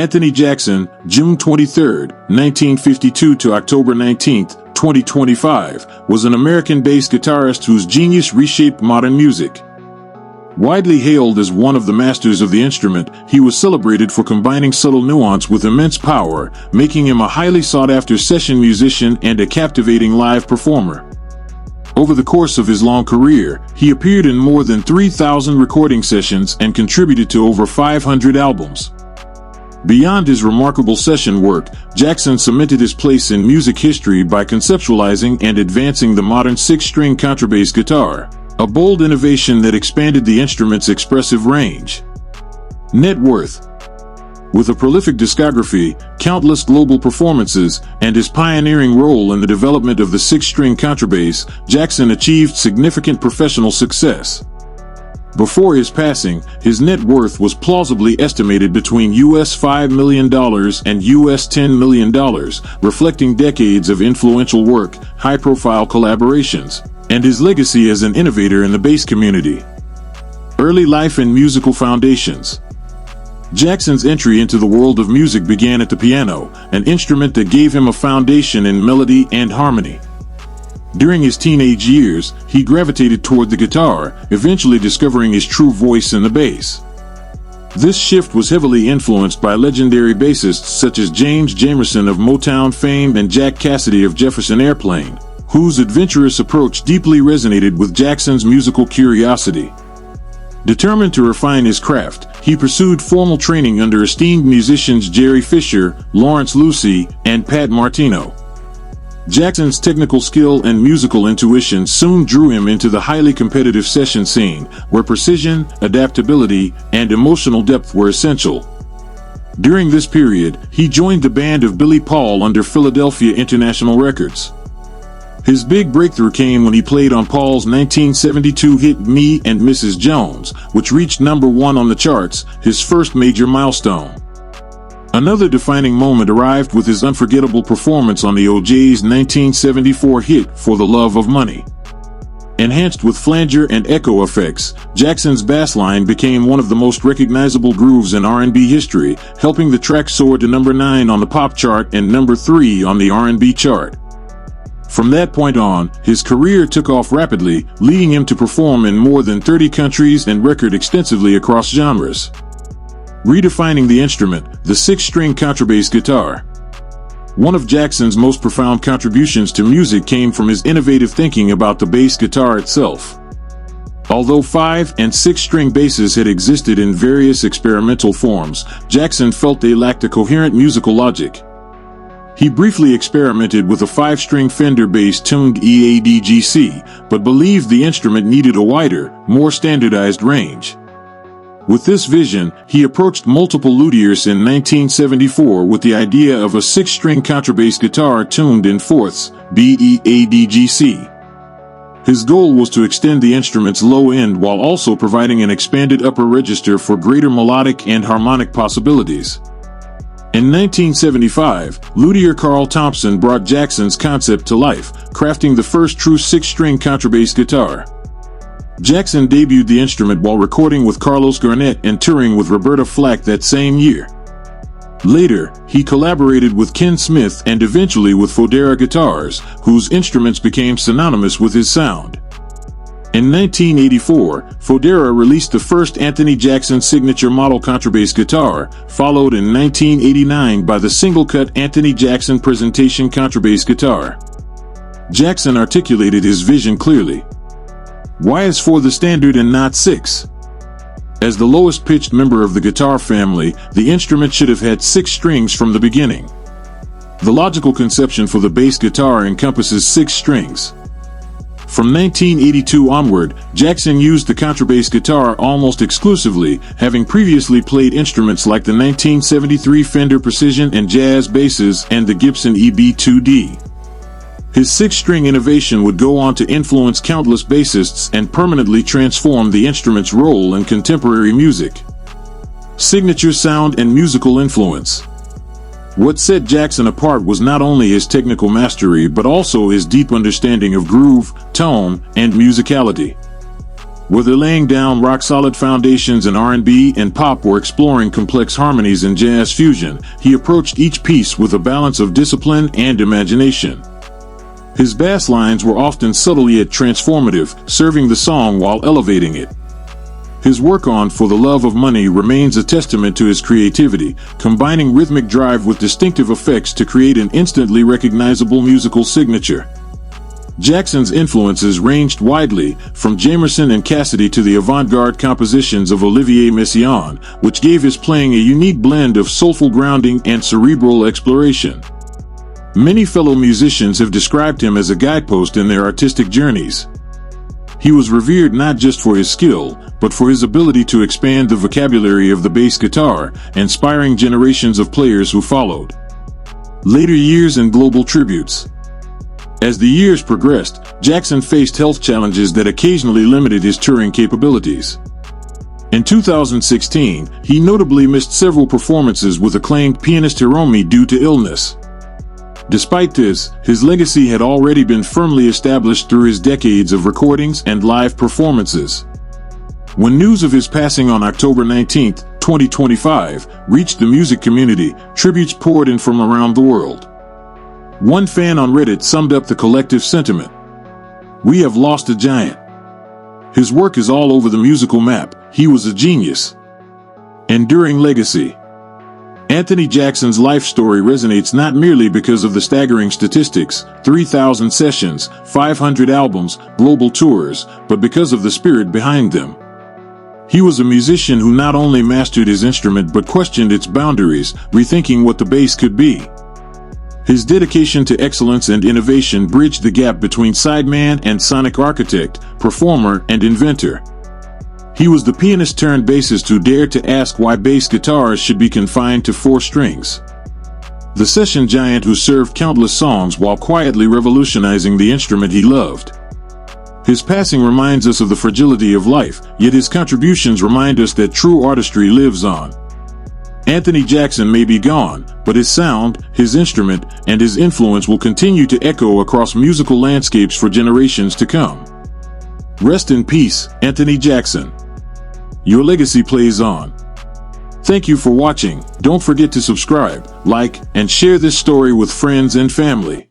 Anthony Jackson, June 23, 1952 to October 19, 2025, was an American bass guitarist whose genius reshaped modern music. Widely hailed as one of the masters of the instrument, he was celebrated for combining subtle nuance with immense power, making him a highly sought-after session musician and a captivating live performer. Over the course of his long career, he appeared in more than 3,000 recording sessions and contributed to over 500 albums. Beyond his remarkable session work, Jackson cemented his place in music history by conceptualizing and advancing the modern six-string contrabass guitar, a bold innovation that expanded the instrument's expressive range. Net worth. With a prolific discography, countless global performances, and his pioneering role in the development of the six-string contrabass, Jackson achieved significant professional success. Before his passing, his net worth was plausibly estimated between US $5 million and US $10 million, reflecting decades of influential work, high-profile collaborations, and his legacy as an innovator in the bass community. Early life and musical foundations. Jackson's entry into the world of music began at the piano, an instrument that gave him a foundation in melody and harmony. During his teenage years, he gravitated toward the guitar, eventually discovering his true voice in the bass. This shift was heavily influenced by legendary bassists such as James Jamerson of Motown fame and Jack Cassidy of Jefferson Airplane, whose adventurous approach deeply resonated with Jackson's musical curiosity. Determined to refine his craft, he pursued formal training under esteemed musicians Jerry Fisher, Lawrence Lucy, and Pat Martino. Jackson's technical skill and musical intuition soon drew him into the highly competitive session scene, where precision, adaptability, and emotional depth were essential. During this period, he joined the band of Billy Paul under Philadelphia International Records. His big breakthrough came when he played on Paul's 1972 hit Me and Mrs. Jones, which reached #1 on the charts, his first major milestone. Another defining moment arrived with his unforgettable performance on the O'Jays' 1974 hit For the Love of Money. Enhanced with flanger and echo effects, Jackson's bass line became one of the most recognizable grooves in R&B history, helping the track soar to #9 on the pop chart and #3 on the R&B chart. From that point on, his career took off rapidly, leading him to perform in more than 30 countries and record extensively across genres. Redefining the instrument, the six-string contrabass guitar. One of Jackson's most profound contributions to music came from his innovative thinking about the bass guitar itself. Although 5- and 6-string basses had existed in various experimental forms, Jackson felt they lacked a coherent musical logic. He briefly experimented with a 5-string Fender bass tuned EADGC, but believed the instrument needed a wider, more standardized range. With this vision, he approached multiple luthiers in 1974 with the idea of a 6-string contrabass guitar tuned in fourths, BEADGC. His goal was to extend the instrument's low end while also providing an expanded upper register for greater melodic and harmonic possibilities. In 1975, luthier Carl Thompson brought Jackson's concept to life, crafting the first true 6-string contrabass guitar. Jackson debuted the instrument while recording with Carlos Garnett and touring with Roberta Flack that same year. Later, he collaborated with Ken Smith and eventually with Fodera Guitars, whose instruments became synonymous with his sound. In 1984, Fodera released the first Anthony Jackson signature model contrabass guitar, followed in 1989 by the single-cut Anthony Jackson presentation contrabass guitar. Jackson articulated his vision clearly. Why is 4 the standard and not 6? As the lowest-pitched member of the guitar family, the instrument should have had 6 strings from the beginning. The logical conception for the bass guitar encompasses 6 strings. From 1982 onward, Jackson used the contrabass guitar almost exclusively, having previously played instruments like the 1973 Fender Precision and Jazz basses and the Gibson EB2D. His 6-string innovation would go on to influence countless bassists and permanently transform the instrument's role in contemporary music. Signature sound and musical influence. What set Jackson apart was not only his technical mastery but also his deep understanding of groove, tone, and musicality. Whether laying down rock-solid foundations in R&B and pop or exploring complex harmonies in jazz fusion, he approached each piece with a balance of discipline and imagination. His bass lines were often subtle yet transformative, serving the song while elevating it. His work on For the Love of Money remains a testament to his creativity, combining rhythmic drive with distinctive effects to create an instantly recognizable musical signature. Jackson's influences ranged widely, from Jamerson and Cassidy to the avant-garde compositions of Olivier Messiaen, which gave his playing a unique blend of soulful grounding and cerebral exploration. Many fellow musicians have described him as a guidepost in their artistic journeys. He was revered not just for his skill, but for his ability to expand the vocabulary of the bass guitar, inspiring generations of players who followed. Later years and global tributes. As the years progressed, Jackson faced health challenges that occasionally limited his touring capabilities. In 2016, he notably missed several performances with acclaimed pianist Hiromi due to illness. Despite this, his legacy had already been firmly established through his decades of recordings and live performances. When news of his passing on October 19, 2025, reached the music community, tributes poured in from around the world. One fan on Reddit summed up the collective sentiment: "We have lost a giant. His work is all over the musical map. He was a genius." Enduring legacy. Anthony Jackson's life story resonates not merely because of the staggering statistics, 3,000 sessions, 500 albums, global tours, but because of the spirit behind them. He was a musician who not only mastered his instrument but questioned its boundaries, rethinking what the bass could be. His dedication to excellence and innovation bridged the gap between sideman and sonic architect, performer and inventor. He was the pianist turned bassist who dared to ask why bass guitars should be confined to 4 strings. The session giant who served countless songs while quietly revolutionizing the instrument he loved. His passing reminds us of the fragility of life, yet his contributions remind us that true artistry lives on. Anthony Jackson may be gone, but his sound, his instrument, and his influence will continue to echo across musical landscapes for generations to come. Rest in peace, Anthony Jackson. Your legacy plays on. Thank you for watching. Don't forget to subscribe, like, and share this story with friends and family.